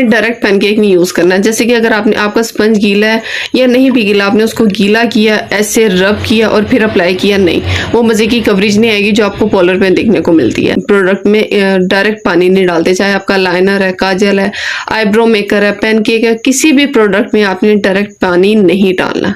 Direct pancake नहीं use करना। जैसे कि अगर आपका स्पंज गीला है या नहीं भी गीला, आपने उसको गीला किया, ऐसे रब किया और फिर अप्लाई किया, नहीं, वो मजे की कवरेज नहीं आएगी जो आपको पॉलर में देखने को मिलती है। प्रोडक्ट में डायरेक्ट पानी नहीं डालते, चाहे आपका लाइनर है, काजल है, आईब्रो मेकर है, पैनकेक है, किसी भी प्रोडक्ट में आपने डायरेक्ट पानी नहीं डालना।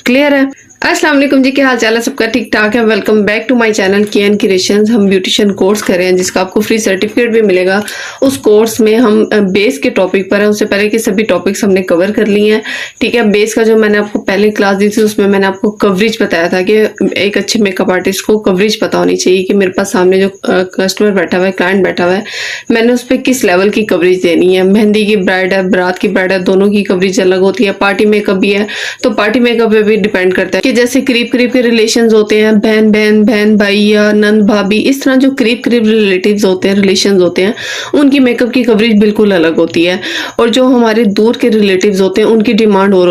क्लियर है? अस्सलाम वालेकुम जी, क्या हाल चाल है सबका? ठीक ठाक है। Welcome back to my channel KN creations. हम ब्यूटिशियन कोर्स कर रहे हैं जिसका आपको फ्री सर्टिफिकेट भी मिलेगा। उस कोर्स में हम बेस के टॉपिक पर है, उससे पहले के सभी टॉपिक्स हमने कवर कर लिए हैं। ठीक है, बेस का जो मैंने आपको पहले क्लास दी थी उसमें मैंने आपको कवरेज बताया था कि एक अच्छे मेकअप आर्टिस्ट को कवरेज पता होनी चाहिए कि मेरे पास सामने जो कस्टमर बैठा हुआ है, क्लाइंट बैठा हुआ है, मैंने उस पर किस लेवल की कवरेज देनी है। मेहंदी की ब्राइड है, बारात की ब्राइड है, दोनों की कवरेज अलग होती है। पार्टी मेकअप भी है, तो पार्टी मेकअप पे भी डिपेंड करता है कि जैसे करीब के रिलेशंस होते हैं, बहन भैया, नंद भाभी, इस तरह जो करीब रिलेटिव्स होते हैं, रिलेशंस होते हैं, उनकी मेकअप की कवरेज बिल्कुल अलग होती है। और जो हमारे दूर के रिलेटिव्स होते हैं उनकी डिमांड और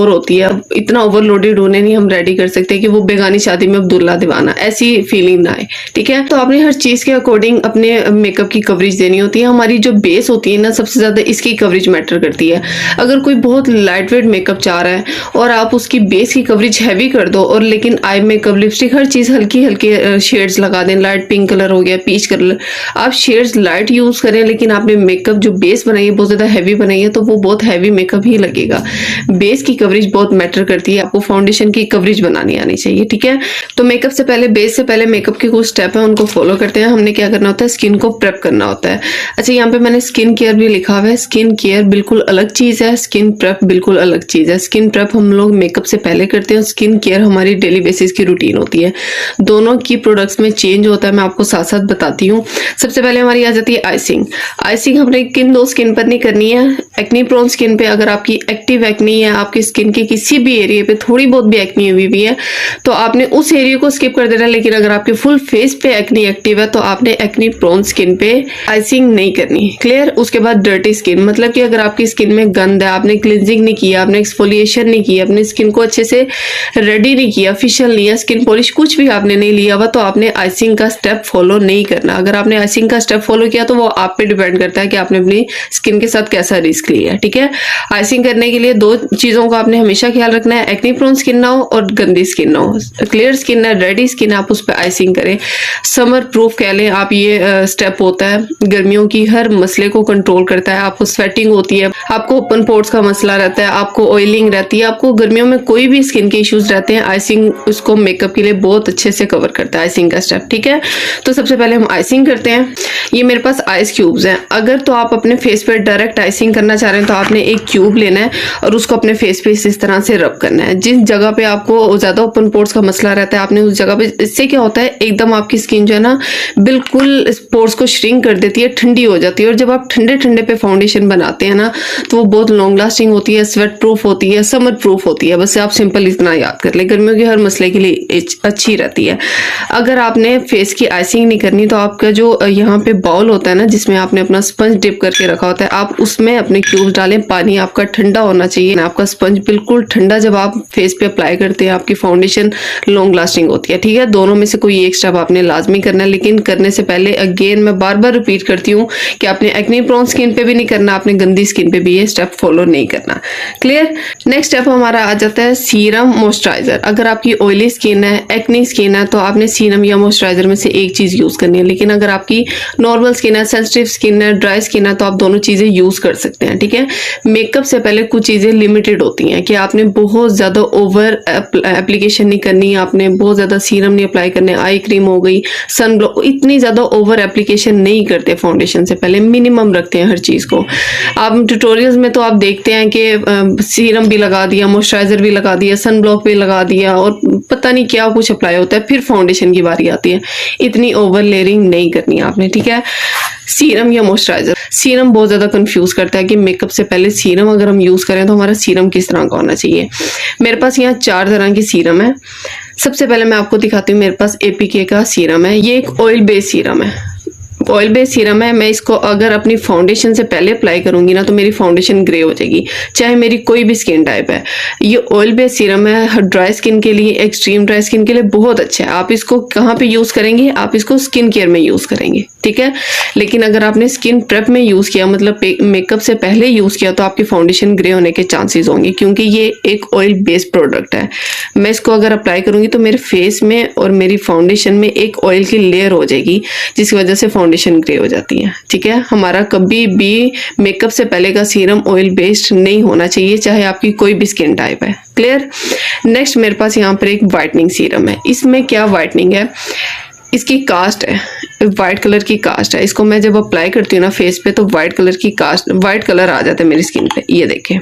होती है। इतना ओवरलोडेड उन्हें नहीं हम रेडी कर सकते कि वो बेगानी शादी में अब्दुल्ला दीवाना, ऐसी फीलिंग ना आए। ठीक है, तो आपने हर चीज के अकॉर्डिंग अपने मेकअप की कवरेज देनी होती है। हमारी जो बेस होती है ना, सबसे ज्यादा इसकी कवरेज मैटर करती है। अगर कोई बहुत लाइट वेट मेकअप चाह रहा है और आप उसकी बेस की कवरेज हैवी कर दो, और लेकिन आई मेकअप, लिपस्टिक, हर चीज हल्की शेड्स लगा दें, लाइट पिंक कलर हो गया, पीच कलर, आप शेड्स लाइट यूज करें, लेकिन आपने मेकअप जो बेस बनाई है बहुत ज्यादा हैवी बनाई है, तो वो बहुत हैवी मेकअप ही लगेगा। बेस की कवरेज बहुत मैटर करती है। आपको फाउंडेशन की कवरेज बनानी आनी चाहिए। ठीक है, तो मेकअप से पहले, बेस से पहले मेकअप के कुछ स्टेप है, उनको फॉलो करते हैं। हमने क्या करना होता है, स्किन को प्रेप करना होता है। अच्छा, यहाँ पे मैंने स्किन केयर भी लिखा हुआ है। स्किन केयर बिल्कुल अलग चीज है, स्किन प्रेप बिल्कुल अलग चीज है। स्किन प्रेप हम लोग मेकअप से पहले करते हैं, स्किन केयर हमारी डेली बेसिस की रूटीन होती है। दोनों की प्रोडक्ट्स में चेंज होता है, मैं आपको साथ साथ बताती हूँ। सबसे पहले हमारी आ जाती है आइसिंग। आइसिंग हमने किन दो स्किन पर नहीं करनी है, एक्नी प्रोन स्किन पे। अगर आपकी एक्टिव एक्नी है, आपकी स्किन के किसी भी एरिया पे थोड़ी बहुत भी एक्नी हुई भी है, तो आपने उस एरिया को स्किप कर देना। लेकिन अगर आपके फुल फेस पे एक्नी एक्टिव है, तो आपने एक्नी प्रोन स्किन पे आइसिंग नहीं करनी। क्लियर? उसके बाद डर्टी स्किन, मतलब कि अगर आपकी स्किन में गंद है, आपने क्लिनजिंग नहीं किया, आपने एक्सफोलिएशन नहीं किया, अपनी स्किन को अच्छे से रेडी नहीं किया, फेशियल नहीं है, स्किन पॉलिश कुछ भी आपने नहीं लिया हुआ, तो आपने आइसिंग का स्टेप फॉलो नहीं करना। अगर आपने आइसिंग का स्टेप फॉलो किया तो वो आप पे डिपेंड करता है कि आपने अपनी स्किन के साथ कैसा रिस्क लिया है। ठीक है, आइसिंग करने के लिए दो चीजों का आपने हमेशा ख्याल रखना है, एक्नी प्रोन स्किन ना हो और गंदी स्किन ना हो। क्लियर स्किन है, रेडी स्किन है, आप उस पर आइसिंग करें। समर प्रूफ कह लें आप, ये स्टेप होता है, गर्मियों की हर मसले को कंट्रोल करता है। आपको स्वेटिंग होती है, आपको ओपन पोर्स का मसला रहता है, आपको ऑयलिंग रहती है, आपको गर्मियों में कोई भी स्किन के इश्यूज रहते हैं, आइसिंग उसको मेकअप के लिए बहुत अच्छे से कवर करता है, आइसिंग का स्टेप। ठीक है, तो सबसे पहले हम आइसिंग करते हैं। ये मेरे पास आइस क्यूब्स हैं। अगर तो आप अपने फेस पे डायरेक्ट आइसिंग करना चाह रहे हैं तो आपने एक क्यूब लेना है और उसको अपने फेस पे इस तरह से रब करना है। जिस जगह पे आपको ज्यादा ओपन पोर्स का मसला रहता है, आपने उस जगह पे, इससे क्या होता है, एकदम आपकी स्किन जो है ना बिल्कुल पोर्स को श्रिंक कर देती है, ठंडी हो जाती है। और जब आप ठंडे पे फाउंडेशन बनाते हैं ना, तो वो बहुत लॉन्ग लास्टिंग होती है, स्वेट प्रूफ होती है, समर प्रूफ होती है। बस आप सिंपल इतना याद कर ले, गर्मियों के हर मसले के लिए अच्छी रहती है। अगर आपने फेस की आइसिंग नहीं करनी तो आपका जो यहाँ पे बाउल होता है ना, जिसमें आपने अपना स्पंज डिप करके रखा होता है, आप उसमें अपने क्यूब्स डालें। पानी आपका ठंडा होना चाहिए, आपका स्पंज बिल्कुल ठंडा। जब आप फेस पे अप्लाई करते हैं, आपकी फाउंडेशन लॉन्ग लास्टिंग होती है। ठीक है, दोनों में से कोई एक स्टेप आपने लाजमी करना है, लेकिन करने से पहले अगेन मैं बार बार रिपीट करती हूँ कि आपने एक्नी प्रोन स्किन पे भी नहीं करना, आपने गंदी स्किन पे भी ये स्टेप फॉलो नहीं करना। क्लियर? नेक्स्ट स्टेप हमारा आ जाता है सीरम मॉइस्चराइजर। अगर आपकी ऑयली स्किन है, एक्नी स्किन है, तो आपने सीरम या मॉइस्चराइजर में से एक चीज यूज करनी है। लेकिन अगर आपकी नॉर्मल स्किन है, सेंसिटिव स्किन है, ड्राई स्किन है, तो आप दोनों चीजें यूज कर सकते हैं। ठीक है, मेकअप से पहले कुछ चीजें लिमिटेड होती हैं कि आपने बहुत ज्यादा ओवर एप्लीकेशन नहीं करनी, आपने बहुत ज्यादा सीरम नहीं अप्लाई करने, आई क्रीम हो गई, सन ग्लो, इतनी ज्यादा ओवर एप्लीकेशन नहीं करते फाउंडेशन से पहले, मिनिमम रखते हैं हर चीज को। आप ट्यूटोरियल्स में तो आप देखते हैं कि सीरम भी लगा दिया, मॉइस्चराइजर भी लगा दिया, सन ब्लॉक भी लगा दिया, और पता नहीं क्या कुछ अप्लाई होता है, फिर फाउंडेशन की बारी आती है। इतनी ओवर लेयरिंग नहीं करनी आपने। ठीक है, सीरम या मॉइस्चराइजर, सीरम बहुत ज्यादा कंफ्यूज करता है कि मेकअप से पहले सीरम अगर हम यूज करें तो हमारा सीरम किस तरह का होना चाहिए। मेरे पास यहाँ 4 तरह की सीरम है। सबसे पहले मैं आपको दिखाती हूँ, मेरे पास एपीके का सीरम है। ये एक ऑयल बेस्ड सीरम है, ऑयल बेस्ड सीरम है। मैं इसको अगर अपनी फाउंडेशन से पहले अप्लाई करूंगी ना, तो मेरी फाउंडेशन ग्रे हो जाएगी, चाहे मेरी कोई भी स्किन टाइप है। ये ऑयल बेस्ड सीरम है, ड्राई स्किन के लिए, एक्सट्रीम ड्राई स्किन के लिए बहुत अच्छा है। आप इसको कहाँ पे यूज करेंगे? आप इसको स्किन केयर में यूज करेंगे। ठीक है। लेकिन अगर आपने स्किन प्रेप में यूज़ किया, मतलब मेकअप से पहले यूज़ किया, तो आपकी फाउंडेशन ग्रे होने के चांसेस होंगे, क्योंकि ये एक ऑयल बेस्ड प्रोडक्ट है। मैं इसको अगर अप्लाई करूँगी तो मेरे फेस में और मेरी फाउंडेशन में एक ऑयल की लेयर हो जाएगी, जिसकी वजह से फाउंडेशन ग्रे हो जाती है, ठीक है। हमारा कभी भी मेकअप से पहले का सीरम ऑयल बेस्ड नहीं होना चाहिए, चाहे आपकी कोई भी स्किन टाइप है। क्लियर। नेक्स्ट मेरे पास यहाँ पर एक वाइटनिंग सीरम है। इसमें क्या वाइटनिंग है, इसकी कास्ट है, वाइट कलर की कास्ट है। इसको मैं जब अप्लाई करती हूँ ना फेस पे, तो वाइट कलर की कास्ट, वाइट कलर आ जाता है मेरी स्किन पे। ये देखें,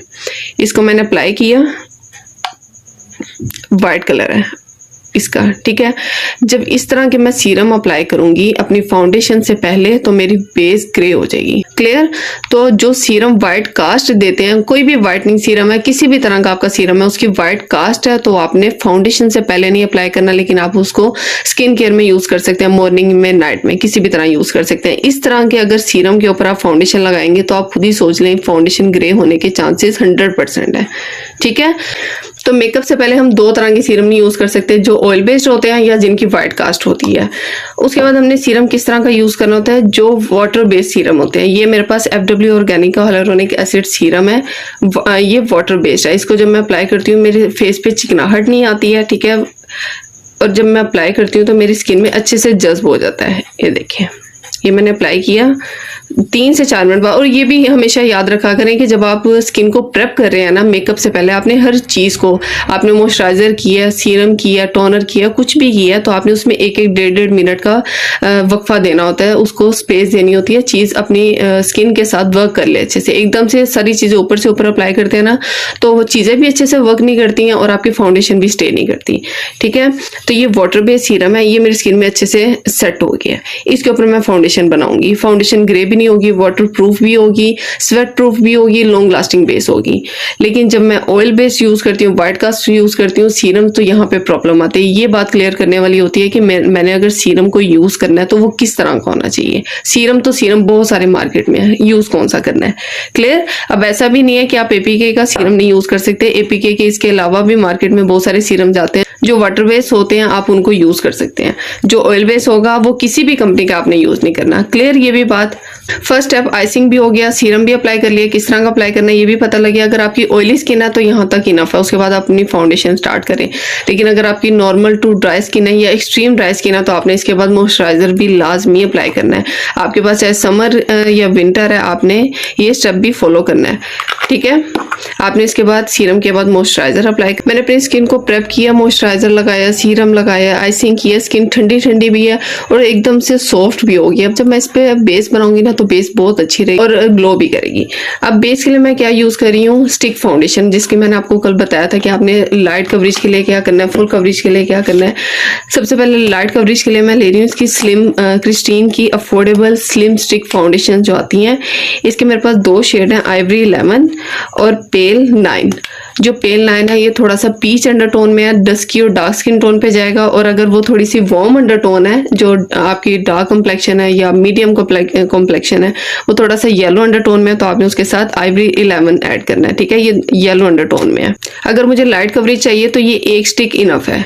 इसको मैंने अप्लाई किया, वाइट कलर है इसका, ठीक है। जब इस तरह के मैं सीरम अप्लाई करूंगी अपनी फाउंडेशन से पहले, तो मेरी बेस ग्रे हो जाएगी। क्लियर। तो जो सीरम वाइट कास्ट देते हैं, कोई भी वाइटनिंग सीरम है, किसी भी तरह का आपका सीरम है, उसकी वाइट कास्ट है, तो आपने फाउंडेशन से पहले नहीं अप्लाई करना, लेकिन आप उसको स्किन केयर में यूज कर सकते हैं, मॉर्निंग में, नाइट में, किसी भी तरह यूज कर सकते हैं। इस तरह के अगर सीरम के ऊपर आप फाउंडेशन लगाएंगे तो आप खुद ही सोच लें, फाउंडेशन ग्रे होने के चांसेस 100% है, ठीक है। तो मेकअप से पहले हम दो तरह के सीरम नहीं यूज कर सकते, जो ऑयल बेस्ड होते हैं या जिनकी वाइट कास्ट होती है। उसके बाद हमने सीरम किस तरह का यूज करना होता है, जो वाटर बेस्ड सीरम होते हैं। ये मेरे पास FW ऑर्गेनिक का हाइलुरोनिक एसिड सीरम है, ये वाटर बेस्ड है। इसको जब मैं अप्लाई करती हूँ मेरे फेस पे चिकनाहट नहीं आती है, ठीक है। और जब मैं अप्लाई करती हूँ तो मेरी स्किन में अच्छे से जज्ब हो जाता है। ये देखिए, ये मैंने अप्लाई किया 3 से 4 मिनट बाद। और ये भी हमेशा याद रखा करें कि जब आप स्किन को प्रेप कर रहे हैं ना मेकअप से पहले, आपने हर चीज़ को, आपने मॉइस्चराइजर किया, सीरम किया, टोनर किया, कुछ भी किया, तो आपने उसमें 1-1, 1.5 मिनट का वक्फा देना होता है, उसको स्पेस देनी होती है, चीज़ अपनी स्किन के साथ वर्क कर ले अच्छे से। एकदम से सारी चीज़ें ऊपर से ऊपर अप्लाई करते हैं ना, तो वो चीज़ें भी अच्छे से वर्क नहीं करती हैं और आपकी फाउंडेशन भी स्टे नहीं करती, ठीक है। तो ये वाटर बेस्ड सीरम है, ये मेरी स्किन में अच्छे से सेट हो गया। इसके ऊपर मैं फाउंडेशन बनाऊंगी। फाउंडेशन ग्रे भी नहीं होगी, वाटर प्रूफ भी होगी, स्वेट प्रूफ भी होगी, लॉन्ग लास्टिंग बेस होगी। लेकिन जब मैं ऑयल बेस यूज करती हूँ, वाइट कास्ट यूज करती हूँ, सीरम, तो यहाँ पे प्रॉब्लम आती है। ये बात क्लियर करने वाली होती है कि मैंने अगर सीरम को यूज करना है तो वो किस तरह का होना चाहिए। सीरम तो सीरम बहुत सारे मार्केट में है, यूज कौन सा करना है। क्लियर। अब ऐसा भी नहीं है कि आप APK का सीरम नहीं यूज कर सकते। APK के इसके अलावा भी मार्केट में बहुत सारे सीरम जाते हैं जो वाटर बेस होते हैं, आप उनको यूज कर सकते हैं। जो ऑयल बेस होगा वो किसी भी कंपनी का आपने यूज नहीं करना। क्लियर। ये भी बात। फर्स्ट स्टेप आइसिंग भी हो गया, सीरम भी अप्लाई कर लिया, किस तरह का अप्लाई करना है ये भी पता लग गया। अगर आपकी ऑयली स्किन है तो यहाँ तक इनफ है, उसके बाद आप अपनी फाउंडेशन स्टार्ट करें। लेकिन अगर आपकी नॉर्मल टू ड्राई स्किन है या एक्सट्रीम ड्राई स्किन है तो आपने इसके बाद मॉइस्चराइजर भी लाजमी अप्लाई करना है। आपके पास चाहे समर या विंटर है, आपने ये स्टेप भी फॉलो करना है, ठीक है। आपने इसके बाद सीरम के बाद मॉइस्चराइजर अप्लाई। मैंने अपनी स्किन को प्रेप किया, मॉइस्चराइजर लगाया, सीरम लगाया, आइसिंग किया, स्किन ठंडी ठंडी भी है और एकदम से सॉफ्ट भी होगी। अब जब मैं इस पे बेस बनाऊंगी ना तो बेस बहुत अच्छी रहेगी और ग्लो भी करेगी। अब बेस के लिए मैं क्या यूज कर रही हूँ, स्टिक फाउंडेशन, जिसकी मैंने आपको कल बताया था कि आपने लाइट कवरेज के लिए क्या करना है, फुल कवरेज के लिए क्या करना है। सबसे पहले लाइट कवरेज के लिए मैं ले रही हूँ इसकी स्लिम क्रिस्टीन की अफोर्डेबल स्लिम स्टिक फाउंडेशन जो आती हैं। इसके मेरे पास 2 शेड हैं, आइवरी लेमन और पेल 9। जो पेल 9 है ये थोड़ा सा पीच अंडरटोन में है, डस्की और डार्क स्किन टोन पे जाएगा। और अगर वो थोड़ी सी वार्म अंडरटोन है, जो आपकी डार्क कॉम्प्लेक्शन है या मीडियम कॉम्प्लेक्शन है, वो थोड़ा सा येलो अंडरटोन में है, तो आपने उसके साथ आइवरी 11 ऐड करना है, ठीक है। ये येलो अंडरटोन में है। अगर मुझे लाइट कवरेज चाहिए तो ये 1 स्टिक इनफ है।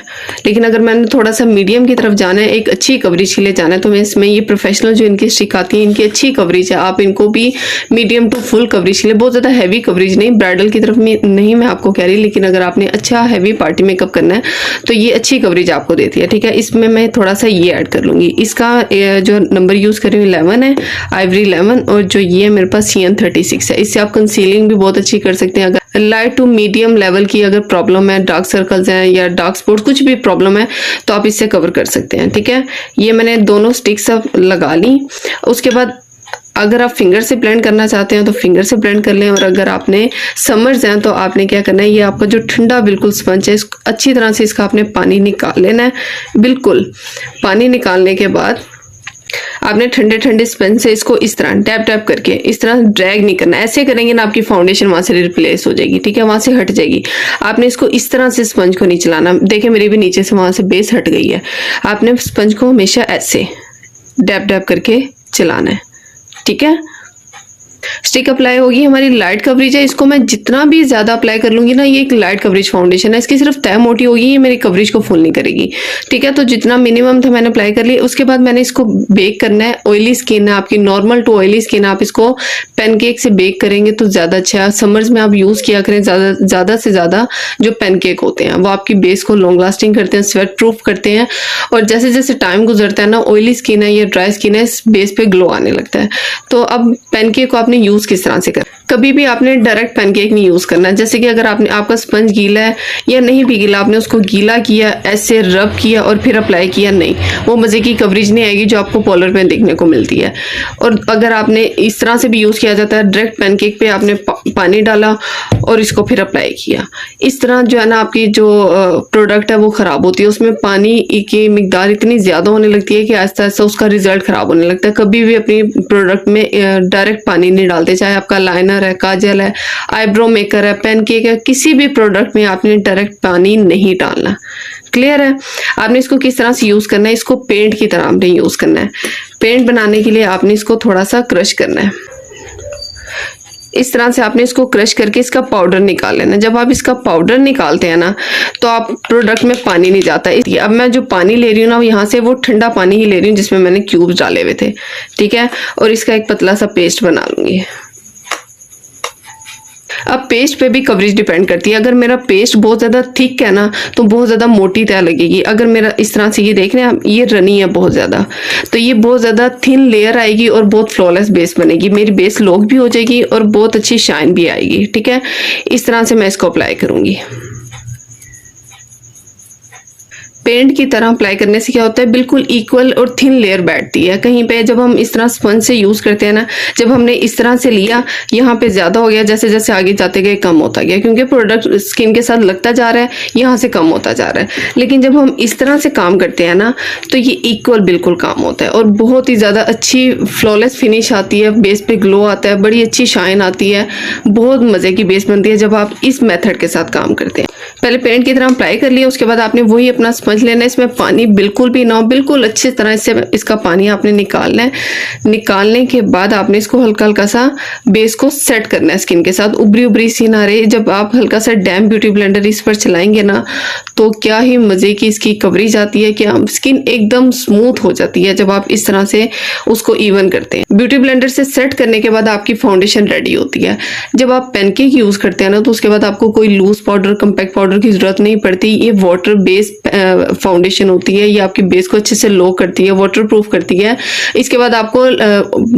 लेकिन अगर मैंने थोड़ा सा मीडियम की तरफ जाना है, एक अच्छी कवरेज के लिए जाना है, तो मैं इसमें ये प्रोफेशनल जो इनकी स्टिक आती है, इनकी अच्छी कवरेज है। आप इनको भी मीडियम टू फुल कवरेज के लिए, बहुत ज्यादा हैवी कवरेज नहीं, ब्राइडल की तरफ में नहीं मैं आपको कह रही, लेकिन अगर आपने अच्छा हैवी पार्टी मेकअप करना है तो ये अच्छी कवरेज आपको देती है, ठीक है। इसमें मैं थोड़ा सा ये ऐड कर लूंगी। इसका जो नंबर यूज कर रही हूँ 11 है, आइवरी 11। और जो ये मेरे पास CN36 है। इससे आप कंसीलिंग भी बहुत अच्छी कर सकते हैं। अगर लाइट टू मीडियम लेवल की अगर प्रॉब्लम है, डार्क सर्कल्स हैं या डार्क स्पॉट, कुछ भी प्रॉब्लम है, तो आप इससे कवर कर सकते हैं, ठीक है। ये मैंने दोनों स्टिक्स अब लगा ली। उसके बाद अगर आप फिंगर से ब्लेंड करना चाहते हैं तो फिंगर से ब्लेंड कर लें। और अगर आपने समर्स हैं तो आपने क्या करना है, ये आपका जो ठंडा बिल्कुल स्पंज है, अच्छी तरह से इसका आपने पानी निकाल लेना है। बिल्कुल पानी निकालने के बाद आपने ठंडे ठंडे स्पंज से इसको इस तरह टैप टैप करके, इस तरह ड्रैग नहीं करना। ऐसे करेंगे ना आपकी फाउंडेशन वहां से रिप्लेस हो जाएगी, ठीक है, वहां से हट जाएगी। आपने इसको इस तरह से स्पंज को नहीं चलाना। देखिए मेरी भी नीचे से वहां से बेस हट गई है। आपने स्पंज को हमेशा ऐसे डैप डैप करके चलाना है, ठीक है। स्टिक अप्लाई होगी, हमारी लाइट कवरेज है, इसको मैं जितना भी ज़्यादा अप्लाई कर लूँगी ना, ये एक लाइट कवरेज फाउंडेशन है, इसकी सिर्फ तह मोटी होगी, ये मेरी कवरेज को फुल नहीं करेगी। ठीक है, तो जितना मिनिमम था मैंने अप्लाई कर लिया। उसके बाद मैंने इसको बेक करना है। ऑयली स्किन है आपकी, नॉर्मल टू ऑयली स्किन, आप इसको पैनकेक से बेक करेंगे तो ज़्यादा अच्छा है। समर्स में आप यूज़ किया करें ज़्यादा से ज़्यादा जो पैनकेक होते हैं, वो आपकी बेस को लॉन्ग लास्टिंग करते हैं, स्वेट प्रूफ करते हैं। और जैसे जैसे टाइम गुजरता है ना, ऑयली स्किन है या ड्राई स्किन है, इस बेस पे ग्लो आने लगता है। तो अब पैनकेक को आपने यूज़ किस तरह से करना, कभी भी आपने डायरेक्ट पैनकेक नहीं यूज़ करना। जैसे कि अगर आपका स्पंज गीला है या नहीं भी गीला, आपने उसको गीला किया, ऐसे रब किया और फिर अप्लाई किया, नहीं, वो मज़े की कवरेज नहीं आएगी जो आपको पॉलर पे देखने को मिलती है। और अगर आपने इस तरह से भी यूज़ किया जाता है, डायरेक्ट पैनकेक पे आपने पानी डाला और इसको फिर अप्लाई किया, इस तरह जो है ना आपकी जो प्रोडक्ट है वो ख़राब होती है। उसमें पानी की मिकदार इतनी ज़्यादा होने लगती है कि आहिस्ता आहिस्ता उसका रिजल्ट ख़राब होने लगता है। कभी भी अपनी प्रोडक्ट में डायरेक्ट पानी नहीं डालते, चाहे आपका लाइनर है, काजल है, आईब्रो मेकर है, पैनकेक है, किसी भी प्रोडक्ट में आपने डायरेक्ट पानी नहीं डालना। क्लियर है? आपने इसको किस तरह से यूज़ करना है, इसको पेंट की तरह आपने यूज़ करना है। पेंट बनाने के लिए आपने इसको थोड़ा सा क्रश करना है। इस तरह से आपने इसको क्रश करके इसका पाउडर निकाल लेना। जब आप इसका पाउडर निकालते हैं ना, तो आप प्रोडक्ट में पानी नहीं जाता। अब मैं जो पानी ले रही हूँ ना, यहाँ से वो ठंडा पानी ही ले रही हूँ जिसमें मैंने क्यूब्स डाले हुए थे। ठीक है, और इसका एक पतला सा पेस्ट बना लूँगी। अब पेस्ट पे भी कवरेज डिपेंड करती है। अगर मेरा पेस्ट बहुत ज़्यादा थिक है ना, तो बहुत ज़्यादा मोटी तह लगेगी। अगर मेरा इस तरह से, ये देख रहे हैं आप, ये रनी है बहुत ज़्यादा, तो ये बहुत ज़्यादा थिन लेयर आएगी और बहुत फ्लॉलेस बेस बनेगी। मेरी बेस लॉक भी हो जाएगी और बहुत अच्छी शाइन भी आएगी। ठीक है, इस तरह से मैं इसको अप्लाई करूँगी। पेंट की तरह अप्लाई करने से क्या होता है, बिल्कुल इक्वल और थिन लेयर बैठती है। कहीं पे जब हम इस तरह स्पंज से यूज़ करते हैं ना, जब हमने इस तरह से लिया, यहाँ पे ज़्यादा हो गया, जैसे जैसे आगे जाते गए कम होता गया, क्योंकि प्रोडक्ट स्किन के साथ लगता जा रहा है, यहाँ से कम होता जा रहा है। लेकिन जब हम इस तरह से काम करते हैं ना, तो ये इक्वल बिल्कुल काम होता है और बहुत ही ज़्यादा अच्छी फ्लॉलेस फिनिश आती है, बेस पे ग्लो आता है, बड़ी अच्छी शाइन आती है, बहुत मज़े की बेस बनती है जब आप इस मेथड के साथ काम करते हैं। पहले पेंट की तरह अप्लाई कर लिया, उसके बाद आपने वही अपना स्पंज लेना है। इसमें पानी बिल्कुल भी ना हो, बिल्कुल अच्छी तरह से इसका पानी आपने निकालना है। निकालने के बाद आपने इसको हल्का हल्का सा बेस को सेट करना है स्किन के साथ। उबरी उबरी सी ना रहे। जब आप हल्का सा डैम ब्यूटी ब्लेंडर इस पर चलाएंगे ना, तो क्या ही मज़े की इसकी कवरेज आती है, क्या स्किन एकदम स्मूथ हो जाती है जब आप इस तरह से उसको इवन करते हैं। ब्यूटी ब्लेंडर से सेट करने के बाद आपकी फाउंडेशन रेडी होती है। जब आप पेनकेक यूज़ करते हैं ना, तो उसके बाद आपको कोई लूज पाउडर, कम्पैक्ट पाउडर की ज़रूरत नहीं पड़ती। ये वाटर बेस फाउंडेशन होती है, ये आपकी बेस को अच्छे से लो करती है, वाटर प्रूफ करती है। इसके बाद आपको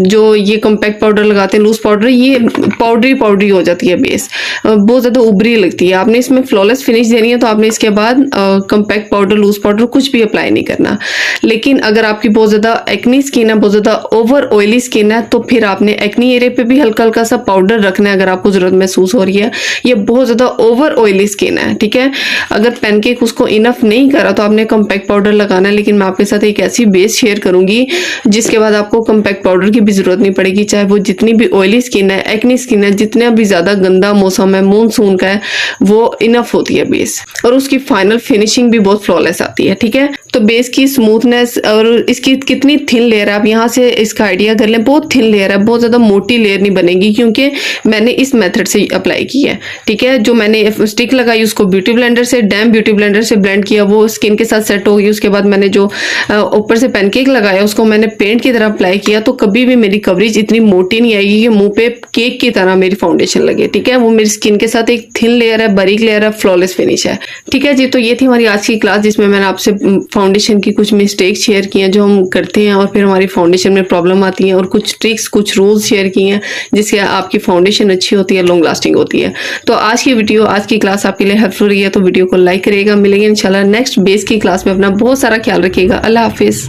जो ये कम्पैक्ट पाउडर लगाते हैं, लूज पाउडर, ये पाउडरी हो जाती है बेस, बहुत ज़्यादा उभरी लगती है। आपने इसमें फ्लॉलेस फिनिश देनी है, तो आपने इसके बाद कम्पैक्ट पाउडर, लूज पाउडर कुछ भी अप्लाई नहीं करना। लेकिन अगर आपकी बहुत ज़्यादा एक्नी स्किन है, बहुत ज़्यादा ओवर ऑयली स्किन है, तो फिर आपने एक्नी एरिया पे भी हल्का हल्का सा पाउडर रखना है अगर आपको ज़रूरत महसूस हो रही है। ये बहुत ज़्यादा ओवर ऑयली स्किन है। ठीक है, अगर पैनकेक उसको इनफ नहीं करा तो आपने कम्पैक्ट पाउडर लगाना है। लेकिन मैं आपके साथ एक ऐसी बेस शेयर करूंगी जिसके बाद आपको कम्पैक्ट पाउडर की भी जरूरत नहीं पड़ेगी, चाहे वो जितनी भी ऑयली स्किन है, एक्नी स्किन है, जितना भी ज़्यादा गंदा मौसम है, मानसून का है, वो इनफ होती है बेस, और उसकी फाइनल फिनिशिंग भी बहुत फ्लॉलेस आती है। ठीक है, तो बेस की स्मूथनेस और इसकी कितनी थिन लेयर है, आप यहाँ से इसका आइडिया कर लें। बहुत थिन लेयर है, बहुत ज़्यादा मोटी लेयर नहीं बनेगी, क्योंकि मैंने इस मेथड से अप्लाई की है। ठीक है, जो मैंने स्टिक लगाई उसको ब्यूटी ब्लेंडर से, डैम ब्यूटी ब्लेंडर से ब्लेंड किया, वो स्किन के साथ सेट हो गई। उसके बाद मैंने जो ऊपर से पैनकेक लगाया, उसको मैंने पेंट की तरह अप्लाई किया, तो कभी भी मेरी कवरेज इतनी मोटी नहीं आएगी कि मुंह पे केक की तरह मेरी फाउंडेशन लगे। ठीक है, वो मेरी स्किन के साथ एक थिन लेयर है, बारीक लेयर है, फ्लॉलेस फिनिश है। ठीक है जी, तो ये थी हमारी आज की क्लास, जिसमें मैंने आपसे फाउंडेशन की कुछ मिस्टेक शेयर की हैं जो हम करते हैं और फिर हमारी फाउंडेशन में प्रॉब्लम आती है, और कुछ ट्रिक्स, कुछ रूल्स शेयर किए हैं जिससे आपकी फाउंडेशन अच्छी होती है, लॉन्ग लास्टिंग होती है। तो आज की वीडियो, आज की क्लास आपके लिए हेल्पफुल रही है, तो वीडियो को लाइक करिएगा। मिलेंगे इंशाल्लाह नेक्स्ट बेस की क्लास में। अपना बहुत सारा ख्याल रखिएगा। अल्लाह हाफिज़।